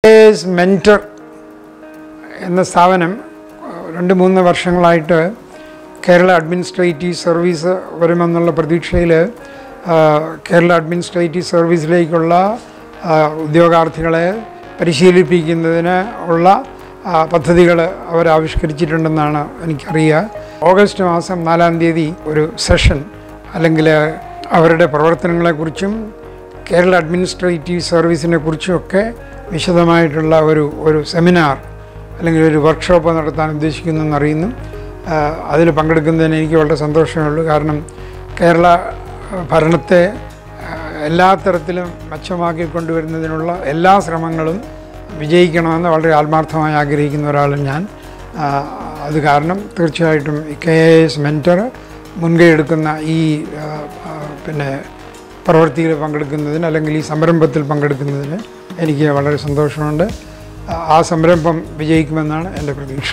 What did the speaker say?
KAS Mentor എന്ന സ്ഥാപനം 2-3 വർഷങ്ങളായിട്ട് കേരള അഡ്മിനിസ്ട്രേറ്റീവ് സർവീസ് വരുമെന്നുള്ള പ്രതീക്ഷയിൽ കേരള അഡ്മിനിസ്ട്രേറ്റീവ് സർവീസിലേക്കുള്ള ഉദ്യോഗാർത്ഥികളെ പരിശീലിപ്പിക്കുന്നതിന് ഉള്ള പദ്ധതികൾ അവർ ആവിഷ്കരിച്ചിട്ടുണ്ടെന്നാണ് എനിക്കറിയുക. ഓഗസ്റ്റ് മാസം 4-ാം തീയതി ഒരു സെഷൻ അല്ലെങ്കിൽ അവരുടെ പ്രവർത്തനങ്ങളെക്കുറിച്ചും കേരള അഡ്മിനിസ്ട്രേറ്റീവ് സർവീസിനെ കുറിച്ചുമൊക്കെ വിശദമായിട്ടുള്ള ഒരു സെമിനാർ അല്ലെങ്കിൽ ഒരു വർക്ക്ഷോപ്പ് നടത്താൻ ഉദ്ദേശിക്കുന്നതെന്നറിയുന്നു. അതിൽ പങ്കെടുക്കുന്നതിന് എനിക്ക് വളരെ സന്തോഷമുള്ളൂ. കാരണം കേരള ഭരണത്തെ എല്ലാ തരത്തിലും മെച്ചമാക്കി കൊണ്ടുവരുന്നതിനുള്ള എല്ലാ ശ്രമങ്ങളും വിജയിക്കണമെന്ന് വളരെ ആത്മാർത്ഥമായി ആഗ്രഹിക്കുന്ന ഒരാളും ഞാൻ. അത് കാരണം തീർച്ചയായിട്ടും KAS മെൻറ്റർ മുൻകൈ എടുക്കുന്ന ഈ പ്രവൃത്തിയിൽ പങ്കെടുക്കുന്നതിന് അല്ലെങ്കിൽ ഈ സംരംഭത്തിൽ പങ്കെടുക്കുന്നതിന് എനിക്ക് വളരെ സന്തോഷമുണ്ട്. ആ സംരംഭം വിജയിക്കുമെന്നാണ് എൻ്റെ പ്രതീക്ഷ.